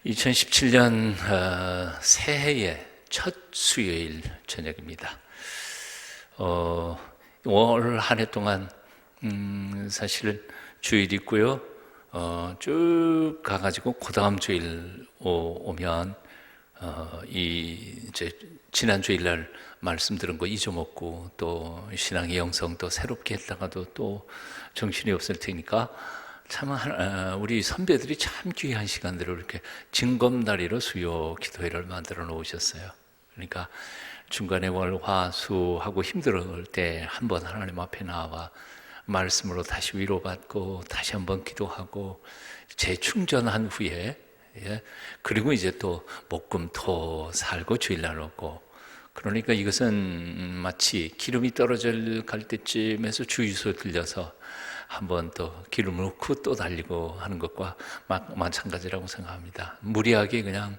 2017년 새해의 첫 수요일 저녁입니다. 올 한 해 동안 사실 주일 있고요. 쭉 가가지고 그 다음 주일 오면 이제 지난 주일날 말씀 들은 거 잊어먹고 또 신앙의 영성도 새롭게 했다가도 또 정신이 없을 테니까 참 우리 선배들이 참 귀한 시간들을 이렇게 징검다리로 수요 기도회를 만들어 놓으셨어요. 그러니까 중간에 월, 화, 수 하고 힘들 때 한번 하나님 앞에 나와 말씀으로 다시 위로받고 다시 한번 기도하고 재충전한 후에 그리고 이제 또 목금토 살고 주일날 오고, 그러니까 이것은 마치 기름이 떨어져 갈 때쯤에서 주유소 들려서 한번 또 기름을 넣고 또 달리고 하는 것과 마찬가지라고 생각합니다. 무리하게 그냥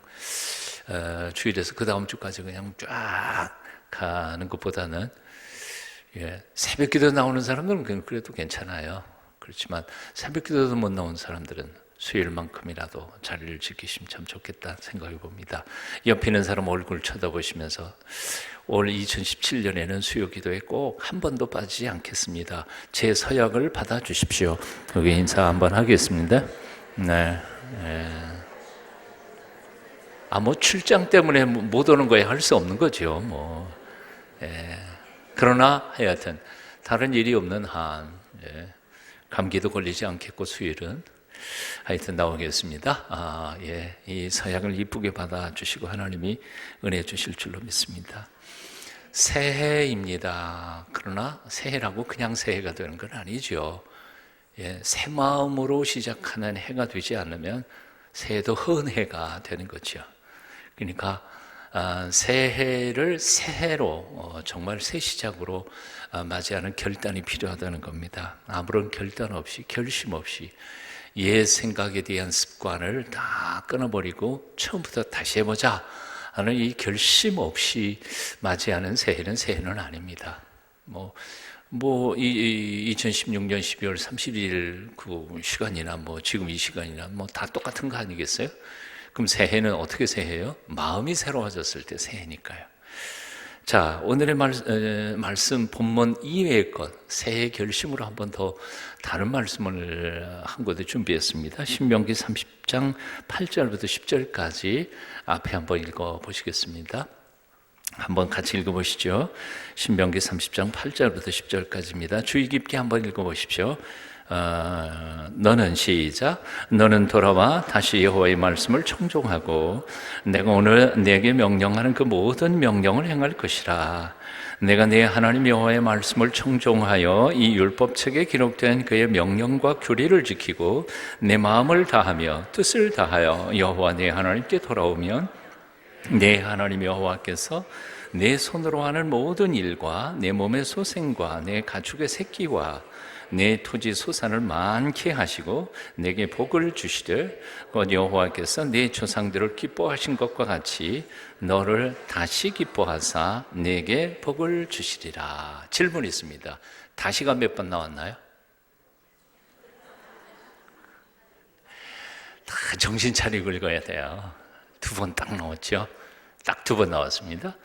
주일에서 그 다음 주까지 그냥 쫙 가는 것보다는 새벽 기도 나오는 사람들은 그래도 괜찮아요. 그렇지만 새벽 기도도 못 나온 사람들은 수요일만큼이라도 자리를 지키시면 참 좋겠다 생각해 봅니다. 옆에 있는 사람 얼굴 쳐다보시면서 올 2017년에는 수요 기도에 꼭 한 번도 빠지지 않겠습니다. 제 서약을 받아주십시오. 여기 인사 한번 하겠습니다. 네. 뭐 출장 때문에 못 오는 거에 할 수 없는 거죠. 그러나 하여튼 다른 일이 없는 한 감기도 걸리지 않겠고 수요일은 하여튼 나오겠습니다. 이 서약을 이쁘게 받아주시고 하나님이 은혜 주실 줄로 믿습니다. 새해입니다. 그러나 새해라고 그냥 새해가 되는 건 아니죠. 새 마음으로 시작하는 해가 되지 않으면 새해도 헌해가 되는 거죠. 그러니까 새해를 새해로 정말 새 시작으로 맞이하는 결단이 필요하다는 겁니다. 아무런 결단 없이 결심 없이 옛 생각에 대한 습관을 다 끊어버리고 처음부터 다시 해보자 하는 이 결심 없이 맞이하는 새해는 아닙니다. 2016년 12월 31일 그 시간이나 지금 이 시간이나 다 똑같은 거 아니겠어요? 그럼 새해는 어떻게 새해요? 마음이 새로워졌을 때 새해니까요. 자, 오늘의 말씀 본문 이외의 것, 새해 결심으로 한 번 더 다른 말씀을 한 곳에 준비했습니다. 신명기 30장 8절부터 10절까지 앞에 한번 읽어보시겠습니다. 한번 같이 읽어보시죠. 신명기 30장 8절부터 10절까지입니다. 주의 깊게 한번 읽어보십시오. 너는 시작. 너는 돌아와 다시 여호와의 말씀을 청종하고 내가 오늘 내게 명령하는 그 모든 명령을 행할 것이라. 내가 내 하나님 여호와의 말씀을 청종하여 이 율법책에 기록된 그의 명령과 규례를 지키고 내 마음을 다하며 뜻을 다하여 여호와 내 하나님께 돌아오면 내 하나님 여호와께서 내 손으로 하는 모든 일과 내 몸의 소생과 내 가축의 새끼와 내 토지 소산을 많게 하시고 내게 복을 주시되 곧 여호와께서 내 조상들을 기뻐하신 것과 같이 너를 다시 기뻐하사 내게 복을 주시리라. 질문이 있습니다. 다시가 몇 번 나왔나요? 다 정신 차리고 읽어야 돼요. 2번 딱 나왔죠? 딱 2번 나왔습니다.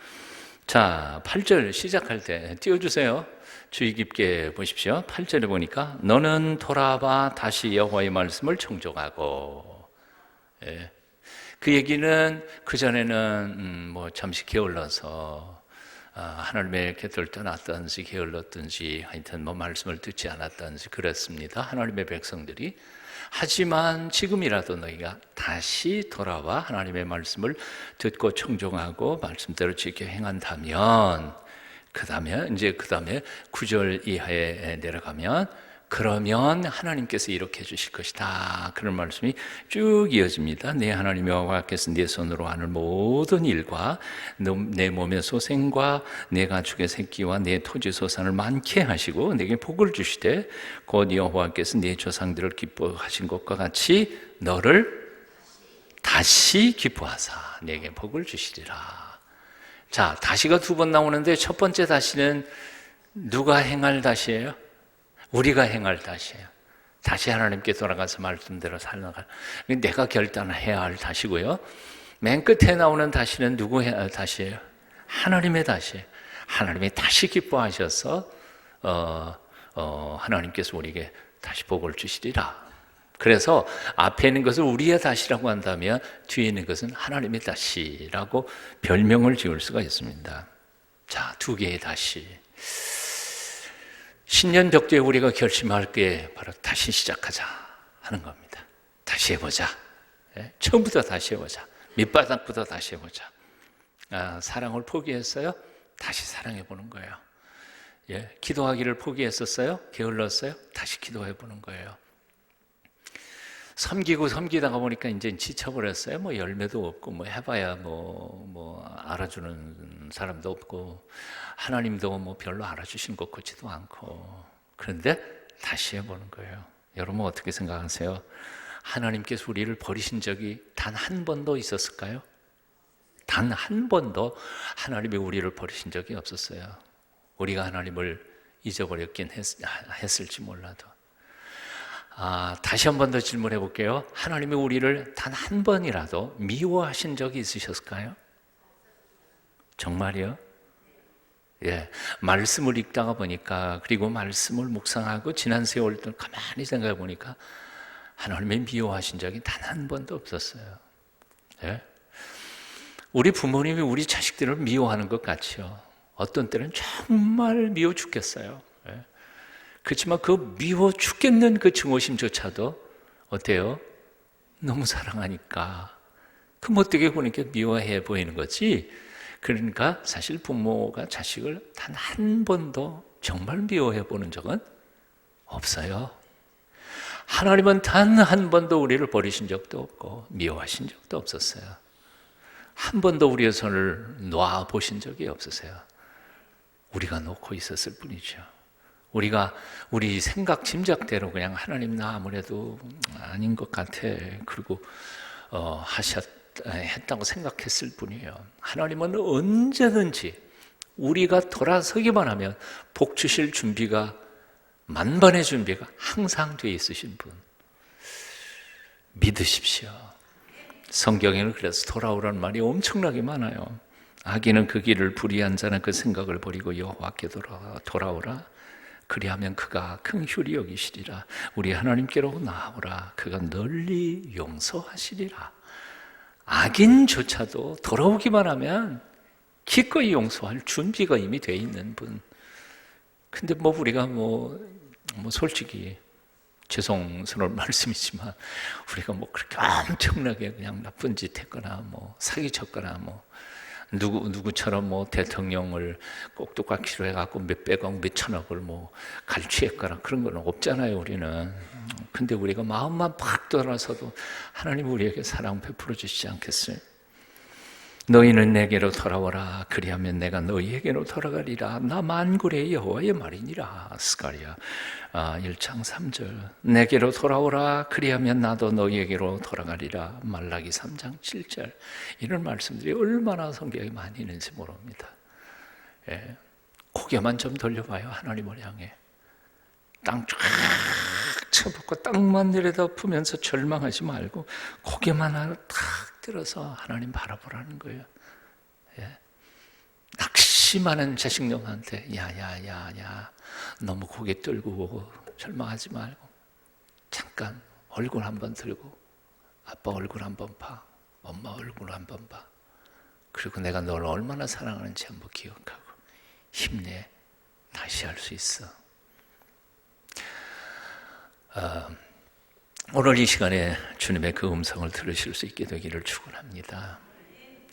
자, 8절 시작할 때 띄워주세요. 주의 깊게 보십시오. 8절에 보니까 너는 돌아와 다시 여호와의 말씀을 청종하고, 그 얘기는 그전에는 잠시 게을러서 하나님의 곁을 떠났든지 게을렀든지 하여튼 말씀을 듣지 않았든지 그랬습니다. 하나님의 백성들이. 하지만 지금이라도 너희가 다시 돌아와 하나님의 말씀을 듣고 청종하고 말씀대로 지켜 행한다면, 그 다음에 9절 이하에 내려가면 그러면 하나님께서 이렇게 해주실 것이다. 그런 말씀이 쭉 이어집니다. 내 하나님 여호와께서 내 손으로 하는 모든 일과 내 몸의 소생과 내 가축의 새끼와 내 토지 소산을 많게 하시고 내게 복을 주시되 곧 여호와께서 내 조상들을 기뻐하신 것과 같이 너를 다시 기뻐하사 내게 복을 주시리라. 자, 다시가 2번 나오는데 첫 번째 다시는 누가 행할 다시예요? 우리가 행할 다시예요. 다시 하나님께 돌아가서 말씀대로 살아가. 내가 결단해야 할 다시고요. 맨 끝에 나오는 다시는 누구의 다시예요? 하나님의 다시. 하나님이 다시 기뻐하셔서 하나님께서 우리에게 다시 복을 주시리라. 그래서 앞에 있는 것을 우리의 다시라고 한다면 뒤에 있는 것은 하나님의 다시라고 별명을 지을 수가 있습니다. 자, 두 개의 다시. 신년 벽두에 우리가 결심할 게 바로 다시 시작하자 하는 겁니다. 다시 해보자. 처음부터 다시 해보자. 밑바닥부터 다시 해보자. 사랑을 포기했어요? 다시 사랑해보는 거예요. 기도하기를 포기했었어요? 게을렀어요? 다시 기도해보는 거예요. 섬기다가 보니까 이제 지쳐버렸어요. 뭐 열매도 없고, 뭐 해봐야 뭐 알아주는 사람도 없고, 하나님도 뭐 별로 알아주시는 것 같지도 않고. 그런데 다시 해보는 거예요. 여러분 어떻게 생각하세요? 하나님께서 우리를 버리신 적이 단 한 번도 있었을까요? 단 한 번도 하나님이 우리를 버리신 적이 없었어요. 우리가 하나님을 잊어버렸긴 했을지 몰라도. 다시 한 번 더 질문해 볼게요. 하나님이 우리를 단 한 번이라도 미워하신 적이 있으셨을까요? 정말이요? 말씀을 읽다가 보니까, 그리고 말씀을 묵상하고 지난 세월 동안 가만히 생각해 보니까 하나님이 미워하신 적이 단 한 번도 없었어요. 우리 부모님이 우리 자식들을 미워하는 것 같죠. 어떤 때는 정말 미워 죽겠어요. 그렇지만 그 미워 죽겠는 그 증오심조차도 어때요? 너무 사랑하니까. 그럼 어떻게 보니까 미워해 보이는 거지. 그러니까 사실 부모가 자식을 단 한 번도 정말 미워해 보는 적은 없어요. 하나님은 단 한 번도 우리를 버리신 적도 없고 미워하신 적도 없었어요. 한 번도 우리의 손을 놔 보신 적이 없으세요. 우리가 놓고 있었을 뿐이죠. 우리가 우리 생각 짐작대로 그냥 하나님 나 아무래도 아닌 것 같아. 그리고 했다고 생각했을 뿐이에요. 하나님은 언제든지 우리가 돌아서기만 하면 복 주실 준비가, 만반의 준비가 항상 돼 있으신 분. 믿으십시오. 성경에는 그래서 돌아오라는 말이 엄청나게 많아요. 악인은 그 길을 불의한 자는 그 생각을 버리고 여호와께 돌아오라. 그리하면 그가 긍휼히 여기시리라. 우리 하나님께로 나아오라. 그가 널리 용서하시리라. 악인조차도 돌아오기만 하면 기꺼이 용서할 준비가 이미 돼 있는 분. 근데 우리가 솔직히 죄송스러운 말씀이지만 우리가 그렇게 엄청나게 그냥 나쁜 짓 했거나 사기쳤거나 누구처럼 대통령을 꼭두각시로 해갖고 몇백억 몇천억을 갈취했거나 그런 건 없잖아요, 우리는. 근데 우리가 마음만 팍 돌아서도 하나님 우리에게 사랑 베풀어 주시지 않겠어요? 너희는 내게로 돌아오라. 그리하면 내가 너희에게로 돌아가리라. 나 만군의 여호와의 말이니라. 스가랴 1장 3절. 내게로 돌아오라. 그리하면 나도 너희에게로 돌아가리라. 말라기 3장 7절. 이런 말씀들이 얼마나 성경에 많이 있는지 모릅니다. 고개만 좀 돌려봐요. 하나님을 향해. 땅 쫙 쳐놓고 땅만 내려다보면서 절망하지 말고 고개만 하나 탁 들어서 하나님 바라보라는 거예요. 낙심하는 자식놈한테 야야야야 너무 고개 들고 절망하지 말고 잠깐 얼굴 한번 들고 아빠 얼굴 한번 봐, 엄마 얼굴 한번 봐. 그리고 내가 널 얼마나 사랑하는지 한번 기억하고 힘내. 다시 할 수 있어. 오늘 이 시간에 주님의 그 음성을 들으실 수 있게 되기를 축원합니다.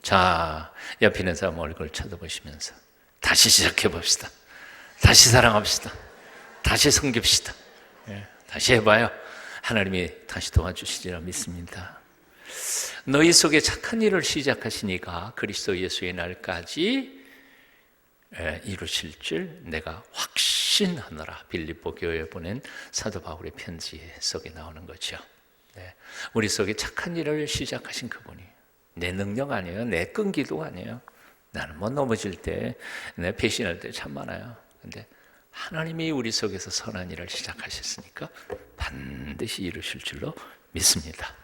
자, 옆에 있는 사람 얼굴 쳐다보시면서 다시 시작해 봅시다. 다시 사랑합시다. 다시 섬깁시다. 다시 해봐요. 하나님이 다시 도와주시리라 믿습니다. 너희 속에 착한 일을 시작하시니까 그리스도 예수의 날까지 이루실 줄 내가 확신하노라. 빌립보 교회에 보낸 사도 바울의 편지 속에 나오는 거죠. 우리 속에 착한 일을 시작하신 그분이 내 능력 아니에요. 내 끈기도 아니에요. 나는 넘어질 때, 내 배신할 때 참 많아요. 근데 하나님이 우리 속에서 선한 일을 시작하셨으니까 반드시 이루실 줄로 믿습니다.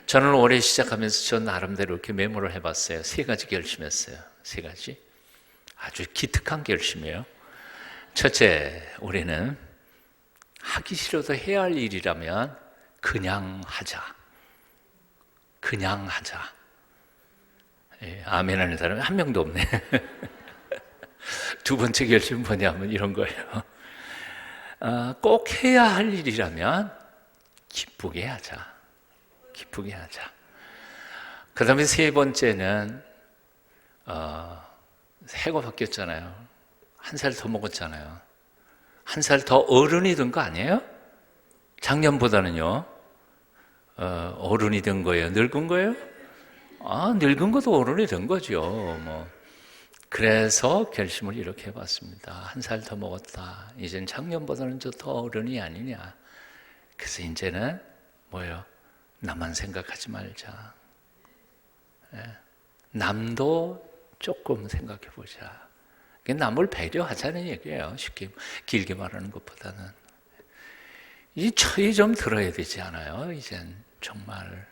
저는 올해 시작하면서 저 나름대로 이렇게 메모를 해봤어요. 3가지 결심했어요. 3가지 아주 기특한 결심이에요. 첫째, 우리는 하기 싫어도 해야 할 일이라면 그냥 하자. 그냥 하자. 예, 아멘 하는 사람이 한 명도 없네. 2번째 결심은 뭐냐면 이런 거예요. 꼭 해야 할 일이라면 기쁘게 하자. 기쁘게 하자. 그 다음에 3번째는 해가 바뀌었잖아요. 1살 더 먹었잖아요. 1살 더 어른이 된 거 아니에요? 작년보다는요. 어른이 된 거예요? 늙은 거예요? 늙은 것도 어른이 된 거죠. 뭐. 그래서 결심을 이렇게 해봤습니다. 1살 더 먹었다. 이젠 작년보다는 더 어른이 아니냐. 그래서 이제는 뭐예요? 나만 생각하지 말자. 남도 조금 생각해 보자. 남을 배려하자는 얘기예요. 쉽게 길게 말하는 것보다는. 이 철이 좀 들어야 되지 않아요? 이젠 정말.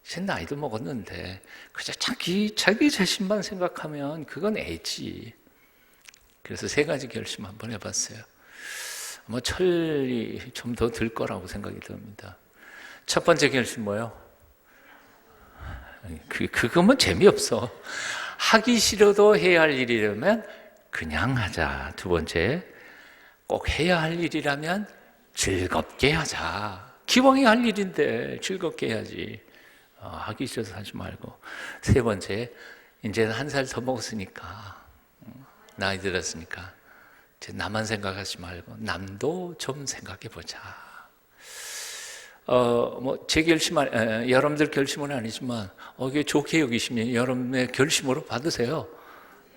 이제 나이도 먹었는데 그저 자기 자신만 생각하면 그건 애지. 그래서 3가지 결심 한번 해봤어요. 뭐 철이 좀 더 들 거라고 생각이 듭니다. 첫 번째 결심 뭐예요? 그거면 재미없어. 하기 싫어도 해야 할 일이라면 그냥 하자. 2번째, 꼭 해야 할 일이라면 즐겁게 하자. 기왕에 할 일인데 즐겁게 해야지. 하기 싫어서 하지 말고. 3번째, 이제는 1살 더 먹었으니까, 나이 들었으니까 이제 나만 생각하지 말고 남도 좀 생각해 보자. 뭐 제 결심, 여러분들 결심은 아니지만 이게 좋게 여기시면 여러분의 결심으로 받으세요.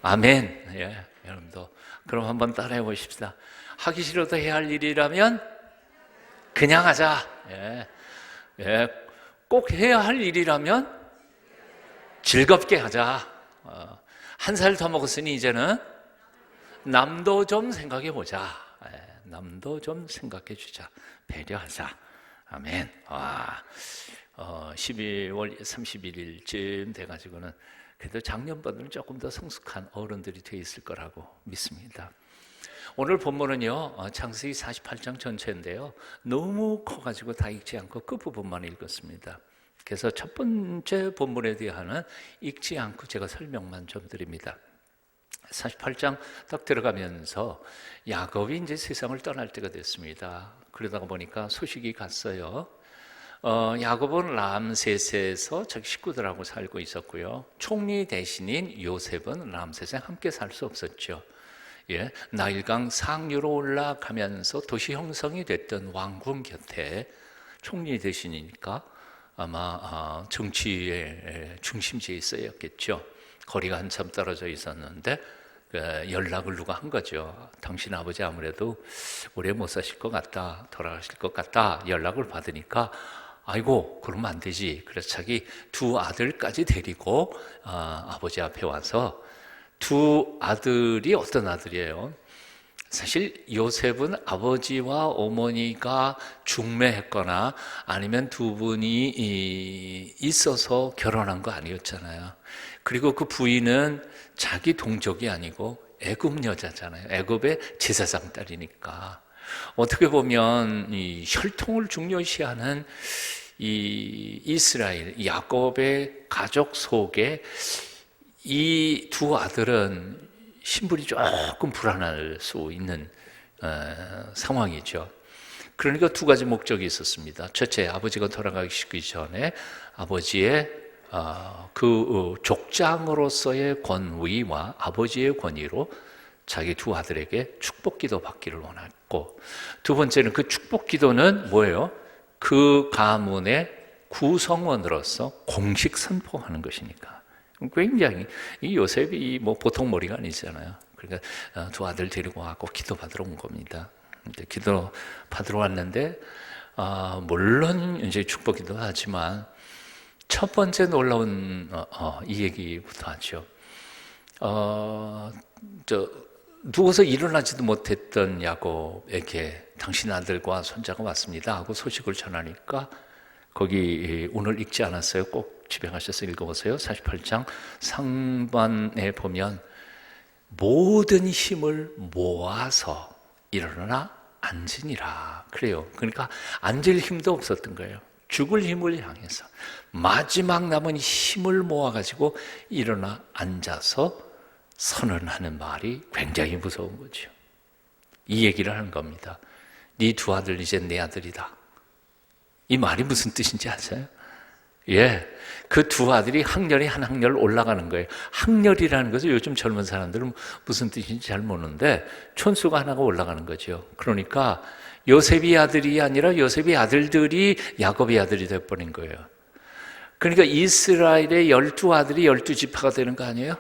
아멘. 예, 여러분도 그럼 한번 따라해 보십시다. 하기 싫어도 해야 할 일이라면 그냥 하자. 예, 예, 꼭 해야 할 일이라면 즐겁게 하자. 1살 더 먹었으니 이제는 남도 좀 생각해 보자. 예, 남도 좀 생각해 주자. 배려하자. 아멘. 12월 31일쯤 돼가지고는 그래도 작년보다는 조금 더 성숙한 어른들이 돼 있을 거라고 믿습니다. 오늘 본문은요, 창세기 48장 전체인데요, 너무 커가지고 다 읽지 않고 끝부분만 읽었습니다. 그래서 첫 번째 본문에 대한 읽지 않고 제가 설명만 좀 드립니다. 48장 딱 들어가면서 야곱이 이제 세상을 떠날 때가 됐습니다. 그러다가 보니까 소식이 갔어요. 야곱은 람세스에서 자기 식구들하고 살고 있었고요. 총리 대신인 요셉은 람세스에 함께 살 수 없었죠. 예, 나일강 상류로 올라가면서 도시 형성이 됐던 왕궁 곁에 총리 대신이니까 아마 정치의 중심지에 있어야겠죠. 거리가 한참 떨어져 있었는데 연락을 누가 한 거죠. 당신 아버지 아무래도 오래 못 사실 것 같다, 돌아가실 것 같다. 연락을 받으니까 아이고 그러면 안 되지. 그래서 자기 2 아들까지 데리고 아버지 앞에 와서, 2 아들이 어떤 아들이에요? 사실 요셉은 아버지와 어머니가 중매했거나 아니면 2 분이 있어서 결혼한 거 아니었잖아요. 그리고 그 부인은 자기 동족이 아니고 애굽 여자잖아요. 애굽의 제사장 딸이니까 어떻게 보면 이 혈통을 중요시하는 이 이스라엘 야곱의 가족 속에 이 2 아들은 신분이 조금 불안할 수 있는 상황이죠. 그러니까 2 가지 목적이 있었습니다. 첫째, 아버지가 돌아가시기 전에 아버지의 그 족장으로서의 권위와 아버지의 권위로 자기 2 아들에게 축복기도 받기를 원했고, 2번째는 그 축복기도는 뭐예요? 그 가문의 구성원으로서 공식 선포하는 것이니까. 굉장히 이 요셉이 뭐 보통 머리가 아니잖아요. 그러니까 2 아들 데리고 와고 기도 받으러 온 겁니다. 근데 기도 받으러 왔는데 물론 이제 축복기도 하지만 첫 번째 놀라운 이 얘기부터 하죠. 누워서 일어나지도 못했던 야곱에게 당신 아들과 손자가 왔습니다 하고 소식을 전하니까 거기 오늘 읽지 않았어요? 꼭 집에 가셔서 읽어보세요. 48장 상반에 보면 모든 힘을 모아서 일어나 앉으니라 그래요. 그러니까 앉을 힘도 없었던 거예요. 죽을 힘을 향해서 마지막 남은 힘을 모아가지고 일어나 앉아서 선언하는 말이 굉장히 무서운 거죠. 이 얘기를 하는 겁니다. 네 두 아들 이제 내 아들이다. 이 말이 무슨 뜻인지 아세요? 예, 그 두 아들이 학렬이 한 학렬 올라가는 거예요. 학렬이라는 것은 요즘 젊은 사람들은 무슨 뜻인지 잘 모르는데 촌수가 하나가 올라가는 거죠. 그러니까 요셉이 아들이 아니라 요셉의 아들들이 야곱의 아들이 되어버린 거예요. 그러니까 이스라엘의 12아들이 12지파가 되는 거 아니에요?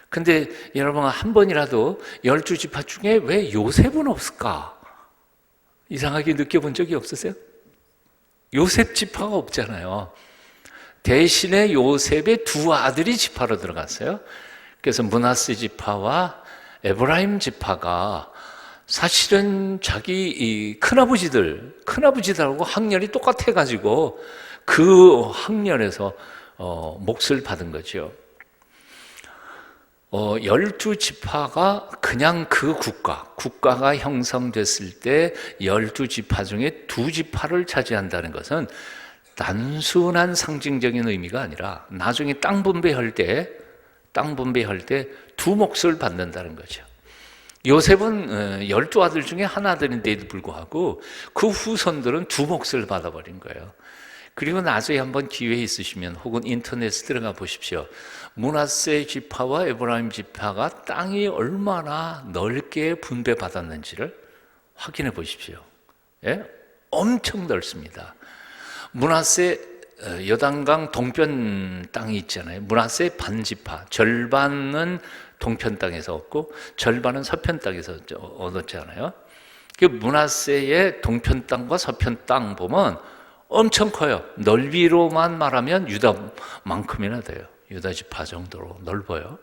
근데 여러분 한 번이라도 12지파 중에 왜 요셉은 없을까? 이상하게 느껴본 적이 없으세요? 요셉 지파가 없잖아요. 대신에 요셉의 두 아들이 지파로 들어갔어요. 그래서 므낫세 지파와 에브라임 지파가 사실은 자기 이 큰아버지들하고 학년이 똑같아가지고 그 학년에서 몫을 받은 거죠. 12지파가 그냥 그 국가가 형성됐을 때 12지파 중에 2지파를 차지한다는 것은 단순한 상징적인 의미가 아니라 나중에 땅 분배할 때 두 몫을 받는다는 거죠. 요셉은 12아들 중에 한 아들인데도 불구하고 그 후손들은 두 몫을 받아버린 거예요. 그리고 나중에 한번 기회 있으시면 혹은 인터넷에 들어가 보십시오. 므낫세 지파와 에브라임 지파가 땅이 얼마나 넓게 분배받았는지를 확인해 보십시오. 예? 엄청 넓습니다. 므낫세 요단강 동편 땅이 있잖아요. 므낫세 반지파 절반은 동편 땅에서 얻고 절반은 서편 땅에서 얻었잖아요. 그 므낫세의 동편 땅과 서편 땅 보면 엄청 커요. 넓이로만 말하면 유다만큼이나 돼요. 유다 지파 정도로 넓어요.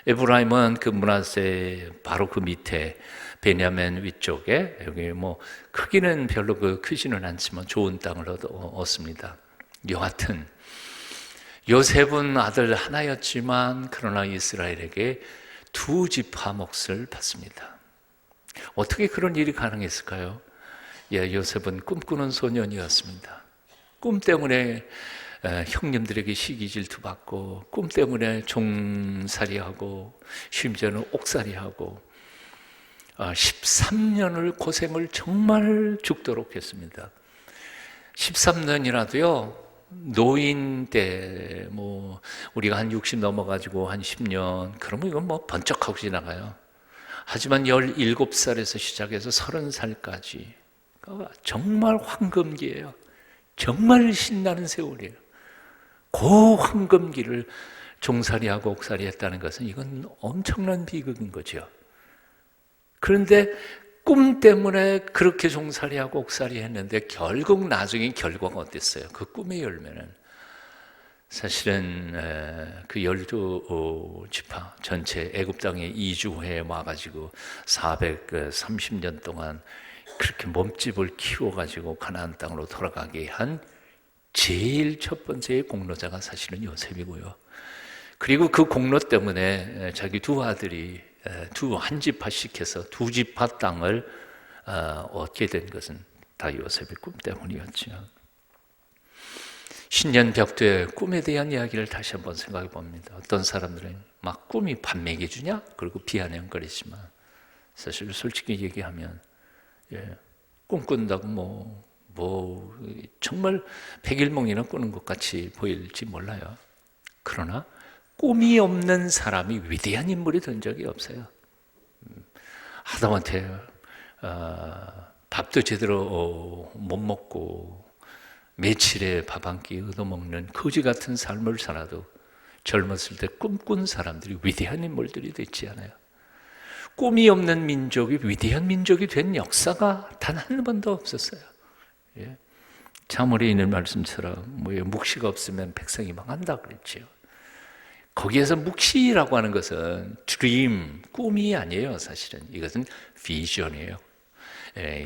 에브라임은 그 므낫세 바로 그 밑에 베냐민 위쪽에 여기 뭐 크기는 별로 크지는 않지만 좋은 땅을 얻습니다. 여하튼 요셉은 아들 하나였지만 그러나 이스라엘에게 두 지파 몫을 받습니다. 어떻게 그런 일이 가능했을까요? 예, 요셉은 꿈꾸는 소년이었습니다. 꿈 때문에 형님들에게 시기 질투받고 꿈 때문에 종살이하고 심지어는 옥살이하고 13년을 고생을 정말 죽도록 했습니다. 13년이라도요 노인 때 뭐 우리가 한 60 넘어가지고 한 10년 그러면 이건 뭐 번쩍하고 지나가요. 하지만 17살에서 시작해서 30살까지 정말 황금기예요. 정말 신나는 세월이에요. 그 황금기를 종살이하고 옥살이 했다는 것은 이건 엄청난 비극인 거죠. 그런데 꿈 때문에 그렇게 종살이하고 옥살이 했는데 결국 나중에 결과가 어땠어요? 그 꿈의 열매는 사실은 그 12지파 전체 애굽 땅에 이주해 와가지고 430년 동안 그렇게 몸집을 키워가지고 가나안 땅으로 돌아가게 한 제일 첫 번째의 공로자가 사실은 요셉이고요. 그리고 그 공로 때문에 자기 두 아들이 한 지파씩 해서 두 지파 땅을 얻게 된 것은 다 요셉의 꿈 때문이었죠. 신년벽두의 꿈에 대한 이야기를 다시 한번 생각해 봅니다. 어떤 사람들은 막 꿈이 밥 먹여주냐? 그리고 비아냥거리지만 사실 솔직히 얘기하면 꿈꾼다고 뭐 정말 백일몽이나 꾸는 것 같이 보일지 몰라요. 그러나 꿈이 없는 사람이 위대한 인물이 된 적이 없어요. 아담한테 밥도 제대로 못 먹고 며칠에 밥 한 끼 얻어먹는 거지 같은 삶을 살아도 젊었을 때 꿈꾼 사람들이 위대한 인물들이 됐지 않아요. 꿈이 없는 민족이 위대한 민족이 된 역사가 단 한 번도 없었어요. 예. 사무엘에 있는 말씀처럼 묵시가 없으면 백성이 망한다 그랬지요. 거기에서 묵시라고 하는 것은 드림, 꿈이 아니에요. 사실은 이것은 비전이에요.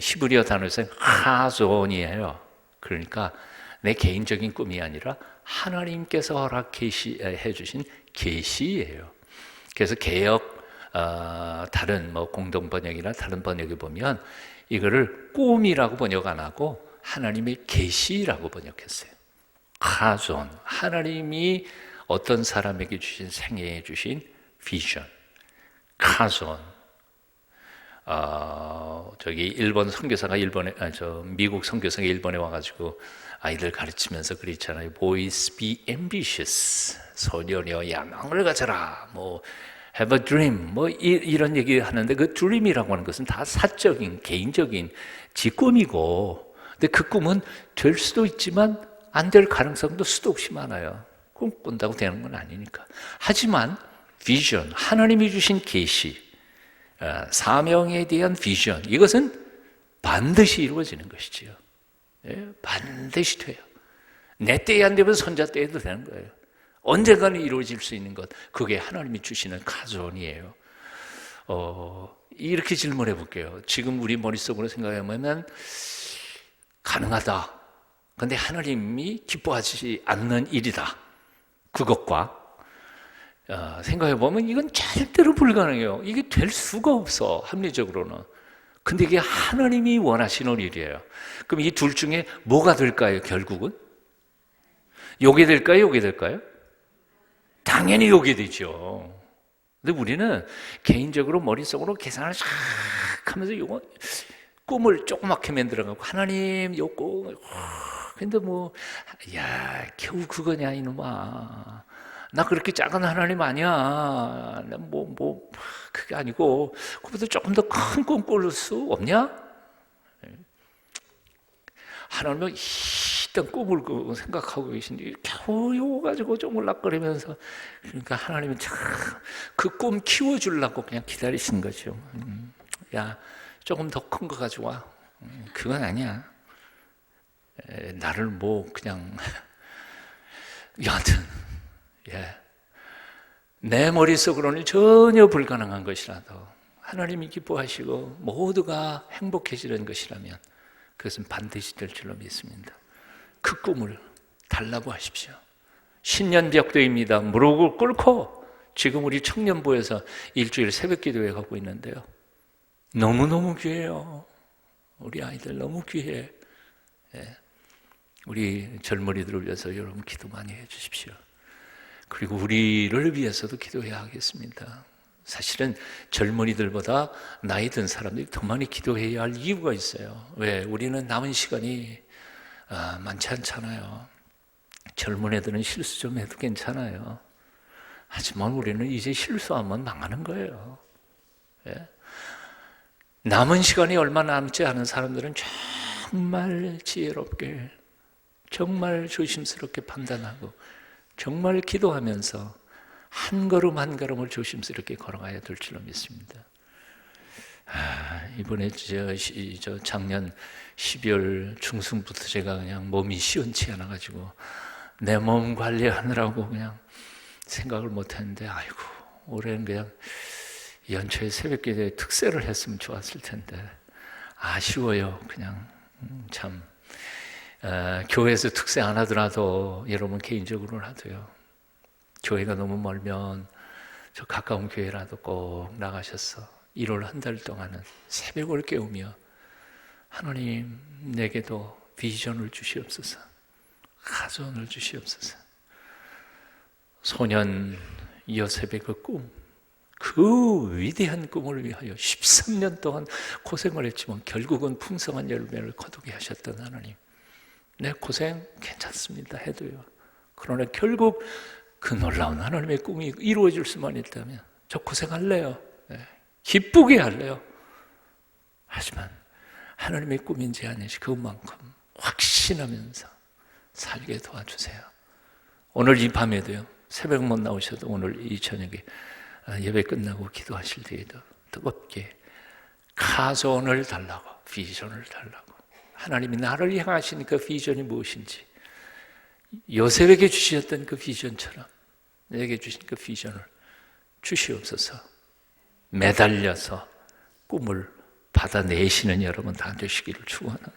히브리어 단어에서 하존이에요. 그러니까 내 개인적인 꿈이 아니라 하나님께서 허락해 주신 계시예요. 그래서 개역 다른 공동 번역이나 다른 번역에 보면 이거를 꿈이라고 번역 안 하고 하나님의 계시라고 번역했어요. 하존, 하나님이 어떤 사람에게 주신 생애에 주신 비전, 카존. 저기 일본 선교사가 미국 선교사가 일본에 와가지고 아이들 가르치면서 그랬잖아요. Boys be ambitious. 소년여 야망을 가져라. have a dream. 이런 얘기 하는데 그 dream이라고 하는 것은 다 사적인, 개인적인 지 꿈이고, 근데 그 꿈은 될 수도 있지만 안 될 가능성도 수도 없이 많아요. 꿈꾼다고 되는 건 아니니까. 하지만 비전, 하나님이 주신 계시, 사명에 대한 비전, 이것은 반드시 이루어지는 것이지요. 반드시 돼요. 내 때에 안 되면 손자 때에도 되는 거예요. 언젠가는 이루어질 수 있는 것, 그게 하나님이 주시는 카존이에요. 이렇게 질문해 볼게요. 지금 우리 머릿속으로 생각해보면 가능하다. 그런데 하나님이 기뻐하지 않는 일이다. 그것과 생각해보면 이건 절대로 불가능해요. 이게 될 수가 없어, 합리적으로는. 근데 이게 하나님이 원하시는 일이에요. 그럼 이 둘 중에 뭐가 될까요, 결국은? 요게 될까요, 요게 될까요? 당연히 요게 되죠. 근데 우리는 개인적으로 머릿속으로 계산을 싹 하면서 요거 꿈을 조그맣게 만들어가고 하나님 요 꿈, 근데 겨우 그거냐 이놈아. 나 그렇게 작은 하나님 아니야. 그게 아니고 그보다 조금 더 큰 꿈 꿀 수 없냐? 하나님은 이딴 꿈을 생각하고 계신데 겨우 요거 가지고 좀 올락거리면서, 그러니까 하나님은 참 그 꿈 키워주려고 그냥 기다리신 거죠. 야, 조금 더 큰 거 가지고 와. 그건 아니야. 나를 그냥 여하튼 내 머릿속으로는 전혀 불가능한 것이라도 하나님이 기뻐하시고 모두가 행복해지는 것이라면 그것은 반드시 될 줄로 믿습니다. 그 꿈을 달라고 하십시오. 신년벽도입니다. 무릎을 꿇고 지금 우리 청년부에서 일주일 새벽 기도회 가고 있는데요. 너무너무 귀해요. 우리 아이들 너무 귀해. 우리 젊은이들을 위해서 여러분 기도 많이 해 주십시오. 그리고 우리를 위해서도 기도해야 하겠습니다. 사실은 젊은이들보다 나이 든 사람들이 더 많이 기도해야 할 이유가 있어요. 왜? 우리는 남은 시간이 많지 않잖아요. 젊은 애들은 실수 좀 해도 괜찮아요. 하지만 우리는 이제 실수하면 망하는 거예요. 남은 시간이 얼마 남지 않은 사람들은 정말 지혜롭게, 정말 조심스럽게 판단하고 정말 기도하면서 한 걸음 한 걸음을 조심스럽게 걸어가야 될 줄로 믿습니다. 이번에 작년 12월 중순부터 제가 그냥 몸이 시원치 않아가지고 내 몸 관리하느라고 그냥 생각을 못했는데, 아이고 올해는 그냥 연초에 새벽기도에 특세를 했으면 좋았을 텐데 아쉬워요. 그냥 참 교회에서 특세 안 하더라도 여러분 개인적으로라도요, 교회가 너무 멀면 저 가까운 교회라도 꼭 나가셔서 1월 한 달 동안은 새벽을 깨우며 하나님 내게도 비전을 주시옵소서, 가전을 주시옵소서. 소년 요셉의 그 꿈, 그 위대한 꿈을 위하여 13년 동안 고생을 했지만 결국은 풍성한 열매를 거두게 하셨던 하나님, 내 고생 괜찮습니다 해도요, 그러나 결국 그 놀라운 하나님의 꿈이 이루어질 수만 있다면 저 고생할래요. 기쁘게 할래요. 하지만 하나님의 꿈인지 아닌지 그것만큼 확신하면서 살게 도와주세요. 오늘 이 밤에도요, 새벽 못 나오셔도 오늘 이 저녁에 예배 끝나고 기도하실 때에도 뜨겁게 가전을 달라고, 비전을 달라고, 하나님이 나를 향하신 그 비전이 무엇인지 요셉에게 주셨던 그 비전처럼 내게 주신 그 비전을 주시옵소서. 매달려서 꿈을 받아내시는 여러분 다 되시기를 축원합니다.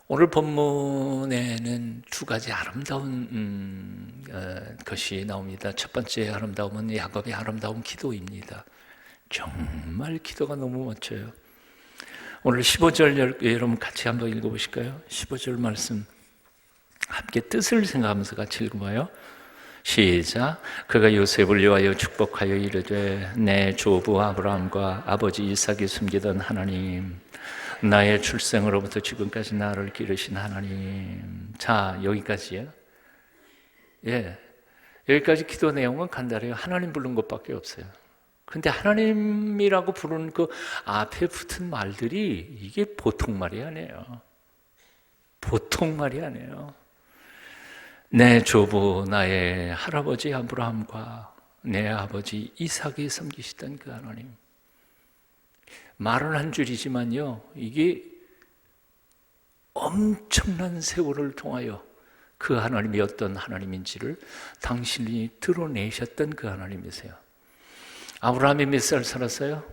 오늘 본문에는 두 가지 아름다운 것이 나옵니다. 첫 번째 아름다움은 야곱의 아름다운 기도입니다. 정말 기도가 너무 멋져요. 오늘 15절 여러분 같이 한번 읽어보실까요? 15절 말씀 함께 뜻을 생각하면서 같이 읽어봐요. 시작. 그가 요셉을 위하여 축복하여 이르되 내 조부 아브라함과 아버지 이삭이 숨기던 하나님, 나의 출생으로부터 지금까지 나를 기르신 하나님. 자, 여기까지요. 예, 여기까지 기도 내용은 간단해요. 하나님 부른 것밖에 없어요. 근데 하나님이라고 부르는 그 앞에 붙은 말들이 이게 보통 말이 아니에요. 보통 말이 아니에요. 내 조부 나의 할아버지 아브라함과 내 아버지 이삭이 섬기시던 그 하나님. 말은 한 줄이지만요, 이게 엄청난 세월을 통하여 그 하나님이 어떤 하나님인지를 당신이 드러내셨던 그 하나님이세요. 아브라함이 몇 살 살았어요?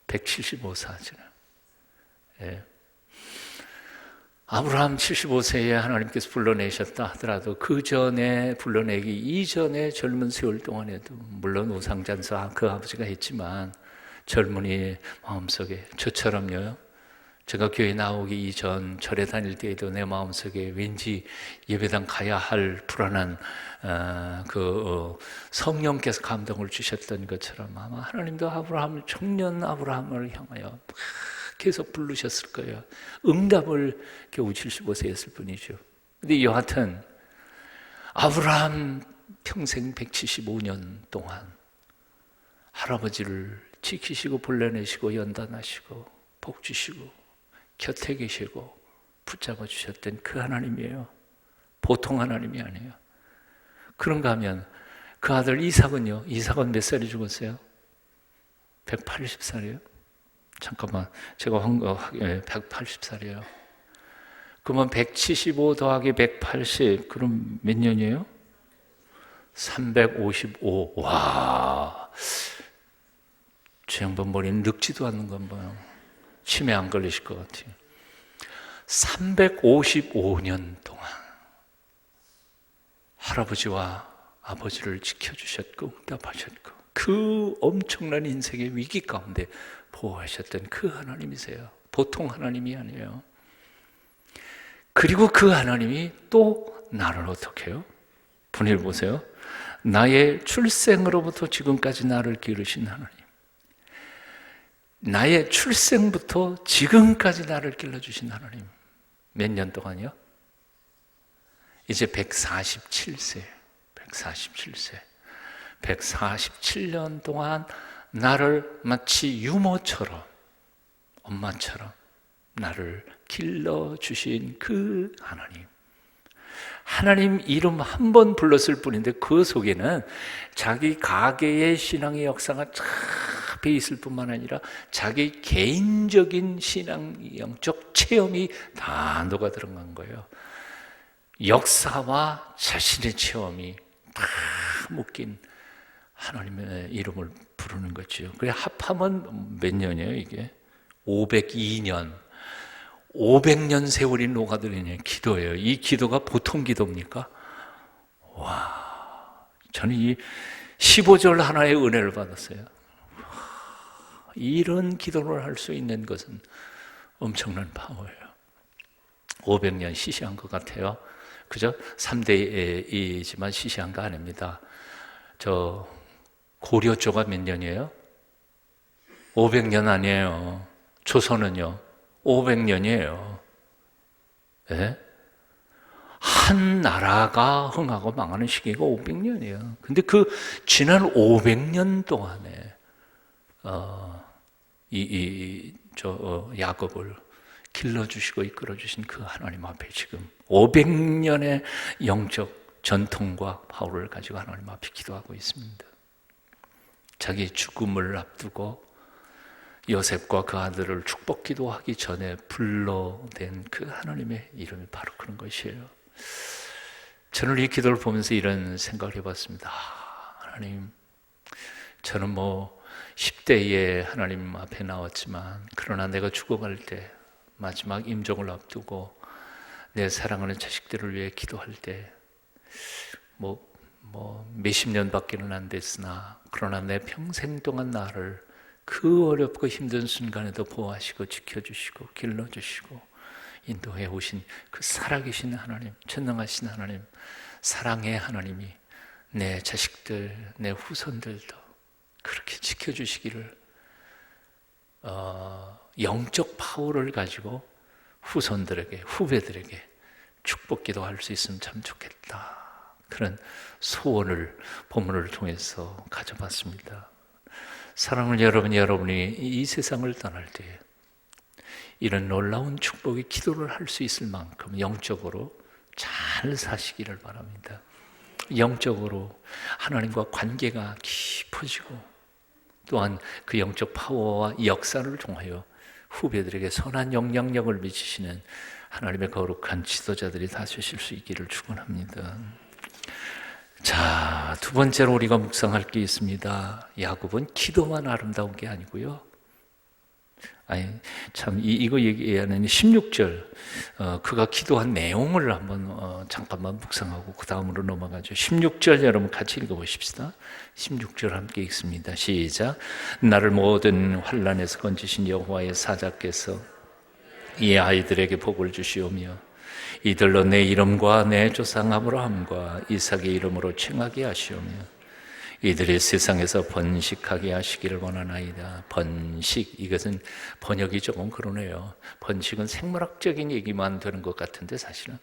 175살이잖아요. 예. 아브라함 75세에 하나님께서 불러내셨다 하더라도 그 전에 불러내기 이전에 젊은 세월 동안에도 물론 우상잔서 그 아버지가 했지만 젊은이의 마음속에 저처럼요. 제가 교회 나오기 이전 절에 다닐 때에도 내 마음속에 왠지 예배당 가야 할 불안한 성령께서 감동을 주셨던 것처럼 아마 하나님도 아브라함을 청년 아브라함을 향하여 계속 부르셨을 거예요. 응답을 겨우 75세 했을 뿐이죠. 근데 여하튼 아브라함 평생 175년 동안 할아버지를 지키시고 불러내시고 연단하시고 복 주시고 곁에 계시고 붙잡아 주셨던 그 하나님이에요. 보통 하나님이 아니에요. 그런가 하면 그 아들 이삭은요. 이삭은 몇 살에 죽었어요? 180살이에요. 잠깐만, 제가 180살이에요. 그러면 175 더하기 180, 그럼 몇 년이에요? 355. 와, 제 양반 머리는 늙지도 않는 건 뭐예요? 치매 안 걸리실 것 같아요. 355년 동안 할아버지와 아버지를 지켜주셨고 응답하셨고 그 엄청난 인생의 위기 가운데 보호하셨던 그 하나님이세요. 보통 하나님이 아니에요. 그리고 그 하나님이 또 나를 어떻게 해요? 분일 보세요. 나의 출생으로부터 지금까지 나를 기르신 하나님. 나의 출생부터 지금까지 나를 길러주신 하나님. 몇 년 동안요? 이제 147세. 147세. 147년 동안 나를 마치 유모처럼, 엄마처럼 나를 길러주신 그 하나님. 하나님 이름 한 번 불렀을 뿐인데 그 속에는 자기 가계의 신앙의 역사가 쫙 배어 있을 뿐만 아니라 자기 개인적인 신앙 영적 체험이 다 녹아 들어간 거예요. 역사와 자신의 체험이 다 묶인 하나님의 이름을 부르는 거죠. 그래 합하면 몇 년이에요 이게? 502년 500년 세월이 녹아들이는 기도예요. 이 기도가 보통 기도입니까? 와, 저는 이 15절 하나의 은혜를 받았어요. 이런 기도를 할 수 있는 것은 엄청난 파워예요. 500년 시시한 것 같아요. 그죠? 3대이지만 시시한 거 아닙니다. 저 고려 조가 몇 년이에요? 500년 아니에요. 조선은요? 500년이에요. 네? 한 나라가 흥하고 망하는 시기가 500년이에요. 근데 그 지난 500년 동안에 야곱을 길러주시고 이끌어주신 그 하나님 앞에 지금 500년의 영적 전통과 파워를 가지고 하나님 앞에 기도하고 있습니다. 자기 죽음을 앞두고 요셉과 그 아들을 축복 기도하기 전에 불러낸 그 하나님의 이름이 바로 그런 것이에요. 저는 이 기도를 보면서 이런 생각을 해봤습니다. 하나님, 저는 뭐 10대에 하나님 앞에 나왔지만, 그러나 내가 죽어갈 때, 마지막 임종을 앞두고 내 사랑하는 자식들을 위해 기도할 때, 몇십 년밖에는 안 됐으나, 그러나 내 평생 동안 나를 그 어렵고 힘든 순간에도 보호하시고 지켜주시고 길러주시고 인도해 오신 그 살아계신 하나님, 전능하신 하나님, 사랑의 하나님이 내 자식들, 내 후손들도 그렇게 지켜주시기를 영적 파워를 가지고 후손들에게, 후배들에게 축복 기도할 수 있으면 참 좋겠다. 그런 소원을 본문을 통해서 가져봤습니다. 사랑하는 여러분이 이 세상을 떠날 때 이런 놀라운 축복의 기도를 할 수 있을 만큼 영적으로 잘 사시기를 바랍니다. 영적으로 하나님과 관계가 깊어지고, 또한 그 영적 파워와 역사를 통하여 후배들에게 선한 영향력을 미치시는 하나님의 거룩한 지도자들이 되실 수 있기를 축원합니다. 자, 두 번째로 우리가 묵상할 게 있습니다. 야곱은 기도만 아름다운 게 아니고요. 이거 얘기하는 16절, 그가 기도한 내용을 한번 잠깐만 묵상하고 그 다음으로 넘어가죠. 16절 여러분 같이 읽어보십시다. 16절 함께 읽습니다. 시작. 나를 모든 환난에서 건지신 여호와의 사자께서 이 아이들에게 복을 주시오며 이들로 내 이름과 내 조상 아브라함과 이삭의 이름으로 칭하게 하시오며 이들이 세상에서 번식하게 하시기를 원하나이다. 번식, 이것은 번역이 조금 그러네요. 번식은 생물학적인 얘기만 되는 것 같은데 사실은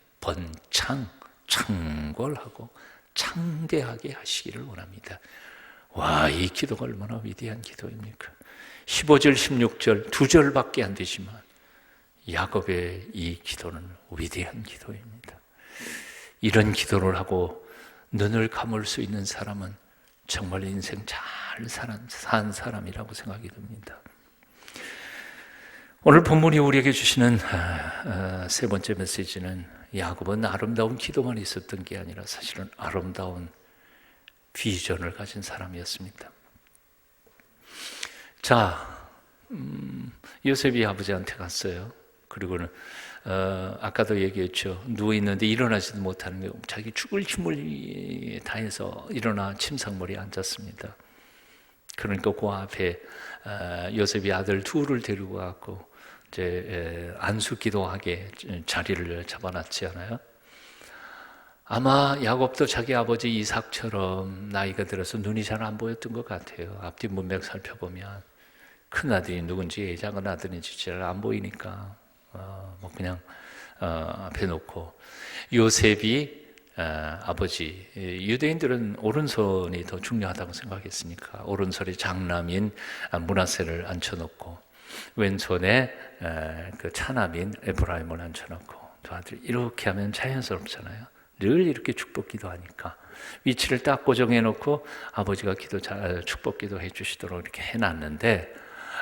창궐하고 창대하게 하시기를 원합니다. 와, 이 기도가 얼마나 위대한 기도입니까? 15절, 16절 두 절밖에 안 되지만 야곱의 이 기도는 위대한 기도입니다. 이런 기도를 하고 눈을 감을 수 있는 사람은 정말 인생 잘 산 사람이라고 생각이 듭니다. 오늘 본문이 우리에게 주시는 세 번째 메시지는 야곱은 아름다운 기도만 있었던 게 아니라 사실은 아름다운 비전을 가진 사람이었습니다. 자, 요셉이 아버지한테 갔어요. 그리고는 아까도 얘기했죠. 누워있는데 일어나지도 못하는 게 자기 죽을 힘을 다해서 일어나 침상머리에 앉았습니다. 그러니까 그 앞에 요셉이 아들 둘을 데리고 갔고 이제 안수기도하게 자리를 잡아놨지 않아요? 아마 야곱도 자기 아버지 이삭처럼 나이가 들어서 눈이 잘 안 보였던 것 같아요. 앞뒤 문맥 살펴보면 큰 아들이 누군지 작은 아들인지 잘 안 보이니까 그냥 앞에 놓고 요셉이 아버지, 유대인들은 오른손이 더 중요하다고 생각했으니까 오른손에 장남인 므낫세를 앉혀놓고 왼손에 그 차남인 에브라임을 앉혀놓고 두 아들 이렇게 하면 자연스럽잖아요. 늘 이렇게 축복기도 하니까 위치를 딱 고정해놓고 아버지가 축복기도 해주시도록 이렇게 해놨는데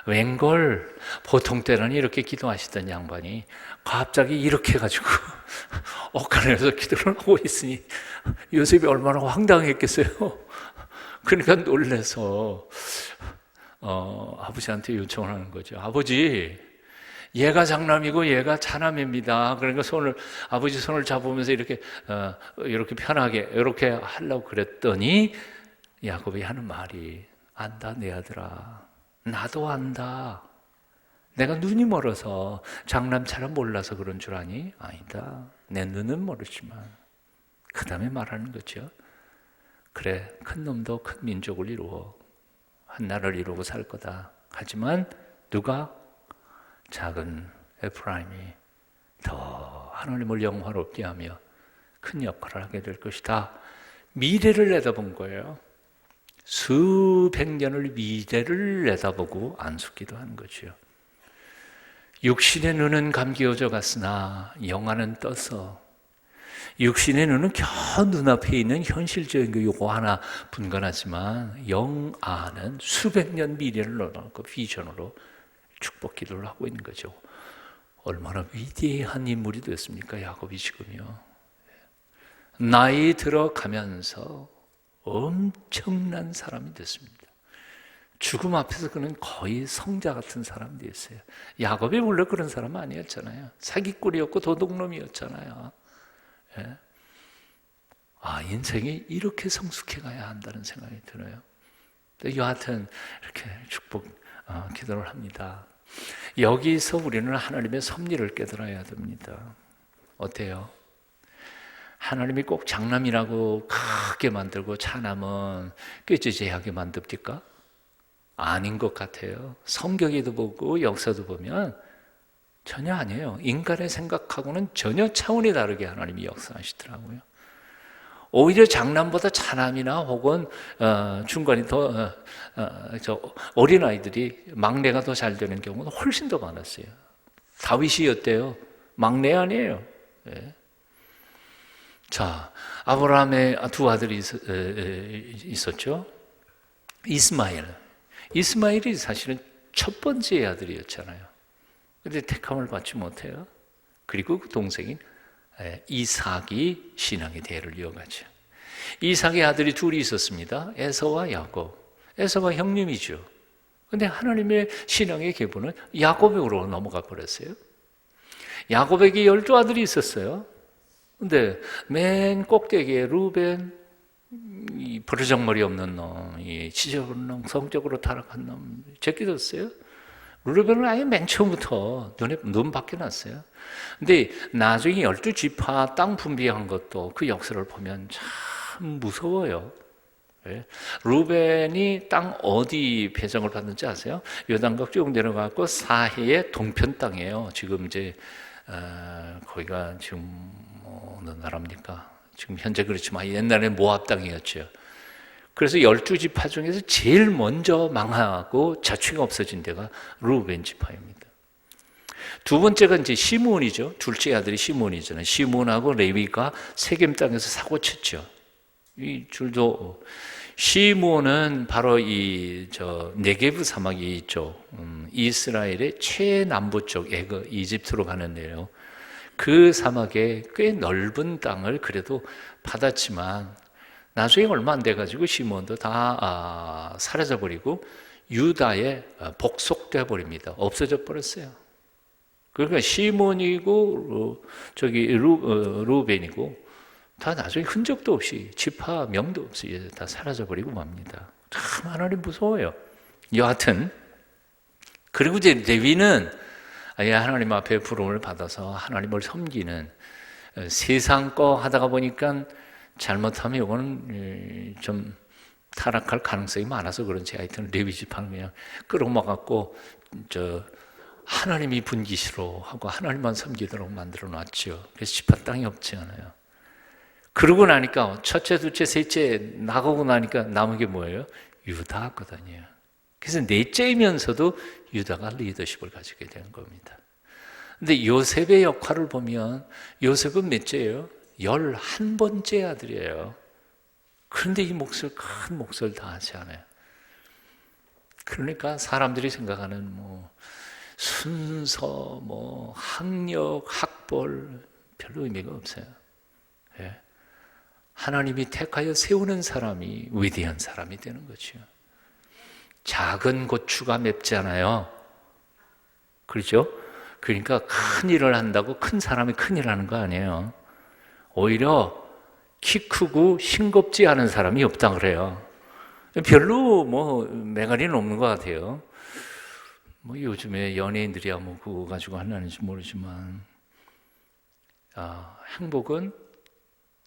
웬걸 보통 때는 이렇게 기도하시던 양반이 갑자기 이렇게 해가지고 엇갈려서 기도를 하고 있으니 요셉이 얼마나 황당했겠어요. 그러니까 놀라서 아버지한테 요청을 하는 거죠. 아버지, 얘가 장남이고 얘가 차남입니다. 그러니까 아버지 손을 잡으면서 이렇게 편하게 이렇게 하려고 그랬더니 야곱이 하는 말이 안다 내 아들아. 나도 안다. 내가 눈이 멀어서 장남처럼 몰라서 그런 줄 아니? 아니다. 내 눈은 모르지만 그 다음에 말하는 거죠. 그래, 큰 놈도 큰 민족을 이루어 한 나라를 이루고 살 거다. 하지만 누가? 작은 에프라임이 더 하나님을 영화롭게 하며 큰 역할을 하게 될 것이다. 미래를 내다본 거예요. 수백 년을 미래를 내다보고 안숙기도 하는 거죠. 육신의 눈은 감기어져 갔으나 영안은 떠서 육신의 눈은 겨우 눈앞에 있는 현실적인 거 요거 하나 분간하지만 영안은 수백 년 미래를 넣어놓고 비전으로 축복 기도를 하고 있는 거죠. 얼마나 위대한 인물이 됐습니까? 야곱이 지금요. 나이 들어가면서 엄청난 사람이 됐습니다. 죽음 앞에서 그는 거의 성자 같은 사람이 됐어요. 야곱이 원래 그런 사람 아니었잖아요. 사기꾼이었고 도둑놈이었잖아요. 예? 인생이 이렇게 성숙해 가야 한다는 생각이 들어요. 여하튼 이렇게 축복 기도를 합니다. 여기서 우리는 하나님의 섭리를 깨달아야 됩니다. 어때요? 하나님이 꼭 장남이라고 크게 만들고 차남은 꾀지지하게 만듭니까? 아닌 것 같아요. 성경에도 보고 역사도 보면 전혀 아니에요. 인간의 생각하고는 전혀 차원이 다르게 하나님이 역사하시더라고요. 오히려 장남보다 차남이나 혹은 중간이 더 어린아이들이 막내가 더 잘 되는 경우는 훨씬 더 많았어요. 다윗이었대요. 막내 아니에요. 네. 자, 아브라함의 두 아들이 있었죠. 이스마엘이 사실은 첫 번째 아들이었잖아요. 그런데 택함을 받지 못해요. 그리고 그 동생인 이삭이 신앙의 대를 이어가죠. 이삭의 아들이 둘이 있었습니다. 에서와 야곱. 에서가 형님이죠. 그런데 하나님의 신앙의 계보는 야곱으로 넘어가 버렸어요. 야곱에게 12아들이 있었어요. 근데 맨 꼭대기에 루벤, 이 버르장머리 없는 놈, 이 지적은 놈, 성적으로 타락한 놈 제끼졌어요. 루벤은 아예 맨 처음부터 눈 밖에 났어요. 근데 나중에 12지파 땅 분배한 것도 그 역사를 보면 참 무서워요. 루벤이 땅 어디 배정을 받는지 아세요? 요단강 쭉 내려가고 사해의 동편 땅이에요. 지금 이제 거기가 지금 어느 나라입니까? 지금 현재 그렇지만 옛날에 모압 땅이었죠. 그래서 12지파 중에서 제일 먼저 망하고 자취가 없어진 데가 루벤 지파입니다. 두 번째가 이제 시므온이죠. 둘째 아들이 시므온이잖아요. 시므온하고 레위가 세겜 땅에서 사고 쳤죠. 이 줄도 시므온은 바로 네게브 사막이 있죠. 이스라엘의 최남부 쪽 이집트로 가는 데요. 그 사막에 꽤 넓은 땅을 그래도 받았지만 나중에 얼마 안 돼가지고 시므온도 다 사라져버리고 유다에 복속돼 버립니다. 없어져 버렸어요. 그러니까 시므온이고 루벤이고 다 나중에 흔적도 없이 지파 명도 없이 다 사라져버리고 맙니다. 참 하나님 무서워요. 여하튼 그리고 이제 레위는 하나님 앞에 부름을 받아서 하나님을 섬기는 세상 거 하다가 보니까 잘못하면 이거는 좀 타락할 가능성이 많아서 그런지 하여튼 레위 지파는 그냥 끌어모아갖고 하나님이 분기시로 하고 하나님만 섬기도록 만들어 놨죠. 그래서 지파 땅이 없지 않아요. 그러고 나니까 첫째, 둘째, 셋째 나가고 나니까 남은 게 뭐예요? 유다거든요. 그래서 넷째이면서도 유다가 리더십을 가지게 되는 겁니다. 근데 요셉의 역할을 보면 요셉은 몇째예요? 11번째 아들이에요. 그런데 이 몫을 큰 몫을 다 하지 않아요. 그러니까 사람들이 생각하는 순서, 학력, 학벌 별로 의미가 없어요. 예. 하나님이 택하여 세우는 사람이 위대한 사람이 되는 거죠. 작은 고추가 맵잖아요. 그렇죠? 그러니까 큰 일을 한다고 큰 사람이 큰 일을 하는 거 아니에요. 오히려 키 크고 싱겁지 않은 사람이 없다 그래요. 별로 매가리는 없는 것 같아요. 요즘에 연예인들이야 그거 가지고 하나는지 모르지만 행복은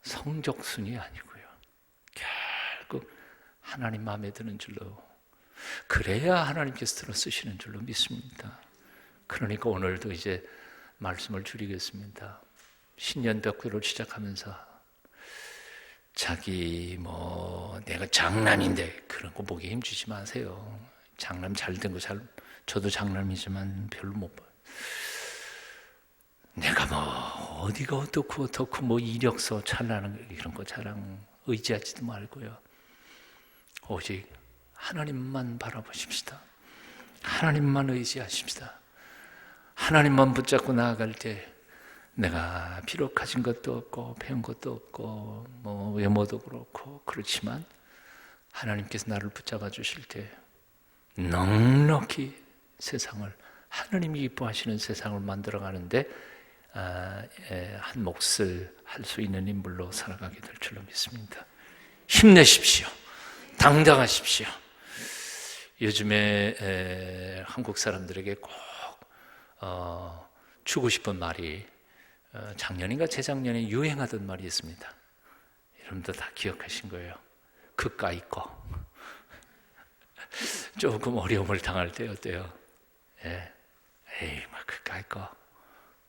성적순이 아니고요. 결국 하나님 마음에 드는 줄로 그래야 하나님께서 들어 쓰시는 줄로 믿습니다. 그러니까 오늘도 이제 말씀을 줄이겠습니다. 신년벽구를 시작하면서 자기 내가 장남인데 그런 거 보기 힘주지 마세요. 장남 잘 된 거 저도 장남이지만 별로 못 봐요. 내가 어디가 어떻고 이력서 잘나는 이런 거 자랑 의지하지도 말고요. 오직 하나님만 바라보십시다. 하나님만 의지하십시다. 하나님만 붙잡고 나아갈 때 내가 비록 가진 것도 없고 배운 것도 없고 뭐 외모도 그렇고 그렇지만 하나님께서 나를 붙잡아 주실 때 넉넉히 세상을, 하나님이 기뻐하시는 세상을 만들어가는데 한 몫을 할 수 있는 인물로 살아가게 될 줄로 믿습니다. 힘내십시오. 당당하십시오. 요즘에 한국 사람들에게 꼭 주고 싶은 말이 작년인가 재작년에 유행하던 말이 있습니다. 여러분도 다 기억하신 거예요. 그까이 거. 조금 어려움을 당할 때 어때요? 에이, 막 그까이 거.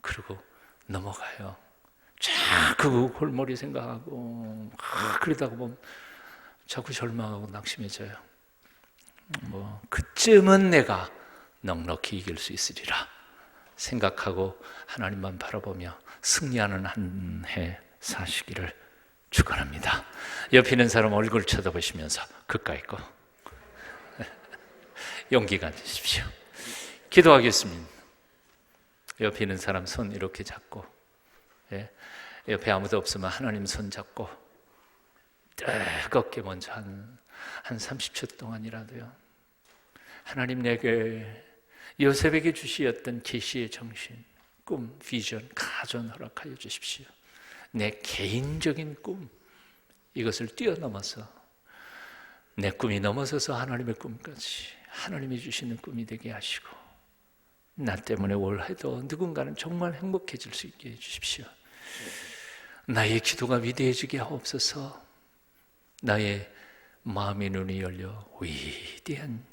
그러고 넘어가요. 자꾸 골머리 생각하고 그러다가 보면 자꾸 절망하고 낙심해져요. 뭐 그쯤은 내가 넉넉히 이길 수 있으리라 생각하고 하나님만 바라보며 승리하는 한 해 사시기를 축원합니다. 옆에 있는 사람 얼굴 쳐다보시면서 그까이 거 용기 가지십시오. 기도하겠습니다. 옆에 있는 사람 손 이렇게 잡고, 옆에 아무도 없으면 하나님 손 잡고 뜨겁게 먼저 한 30초 동안이라도요, 하나님 내게 요셉에게 주시었던 계시의 정신, 꿈, 비전, 가전 허락하여 주십시오. 내 개인적인 꿈, 이것을 뛰어넘어서 내 꿈이 넘어서서 하나님의 꿈까지 하나님이 주시는 꿈이 되게 하시고, 나 때문에 올해도 누군가는 정말 행복해질 수 있게 해주십시오. 나의 기도가 위대해지게 하옵소서. 나의 마음의 눈이 열려 위대한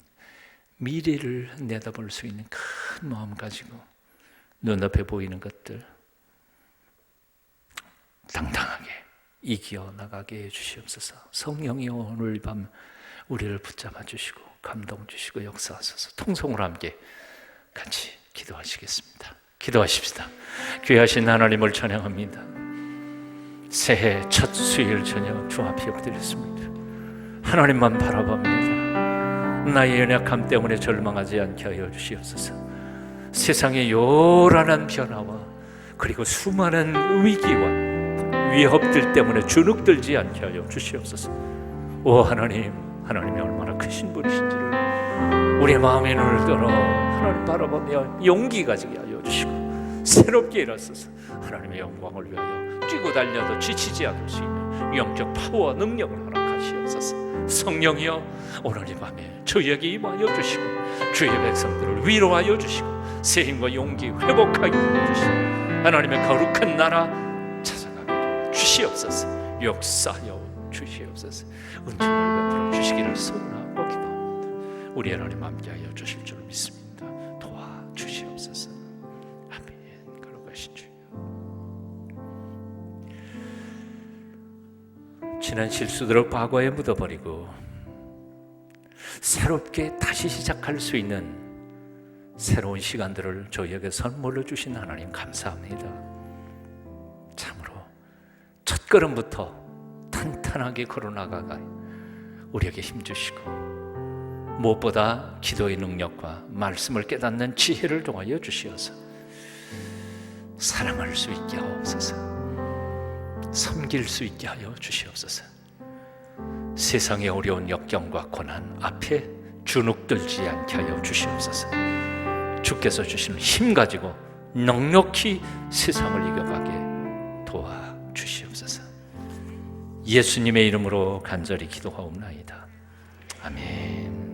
미래를 내다볼 수 있는 큰 마음 가지고 눈앞에 보이는 것들 당당하게 이겨 나가게 해주시옵소서. 성령이여 오늘 밤 우리를 붙잡아 주시고 감동 주시고 역사하소서. 통성으로 함께 같이 기도하시겠습니다. 기도하십시다. 귀하신 하나님을 찬양합니다. 새해 첫 수요일 저녁 주 앞에 엎드렸습니다. 하나님만 바라봅니다. 나의 연약함 때문에 절망하지 않게 하여 주시옵소서. 세상의 요란한 변화와 그리고 수많은 위기와 위협들 때문에 주눅들지 않게 하여 주시옵소서. 오 하나님, 하나님이 얼마나 크신 분이신지를 우리의 마음의 눈을 들어 하나님 바라보며 용기 가지게 하여 주시고 새롭게 일어서서 하나님의 영광을 위하여 뛰고 달려도 지치지 않을 수 있는 영적 파워와 능력을 허락하시옵소서. 성령이여 오늘 이 밤에 저희에게 임하여 주시고 주의 백성들을 위로하여 주시고 새 힘과 용기 회복하게 하여 주시고 하나님의 거룩한 나라 찾아가게 주시옵소서. 역사하여 주시옵소서. 은총을 베풀어 주시기를 소원하고 기도합니다. 우리 하나님 함께하여 주실 줄 믿습니다. 도와주시옵소서. 아멘. 거룩하신 주여, 지난 실수들을 과거에 묻어버리고 새롭게 다시 시작할 수 있는 새로운 시간들을 저희에게 선물로 주신 하나님 감사합니다. 참으로 첫 걸음부터 탄탄하게 걸어나가가 우리에게 힘주시고 무엇보다 기도의 능력과 말씀을 깨닫는 지혜를 통하여 주시어서 사랑할 수 있게 하옵소서. 섬길 수 있게 하여 주시옵소서. 세상의 어려운 역경과 고난 앞에 주눅들지 않게 하여 주시옵소서. 주께서 주시는 힘 가지고 넉넉히 세상을 이겨가게 도와주시옵소서. 예수님의 이름으로 간절히 기도하옵나이다. 아멘.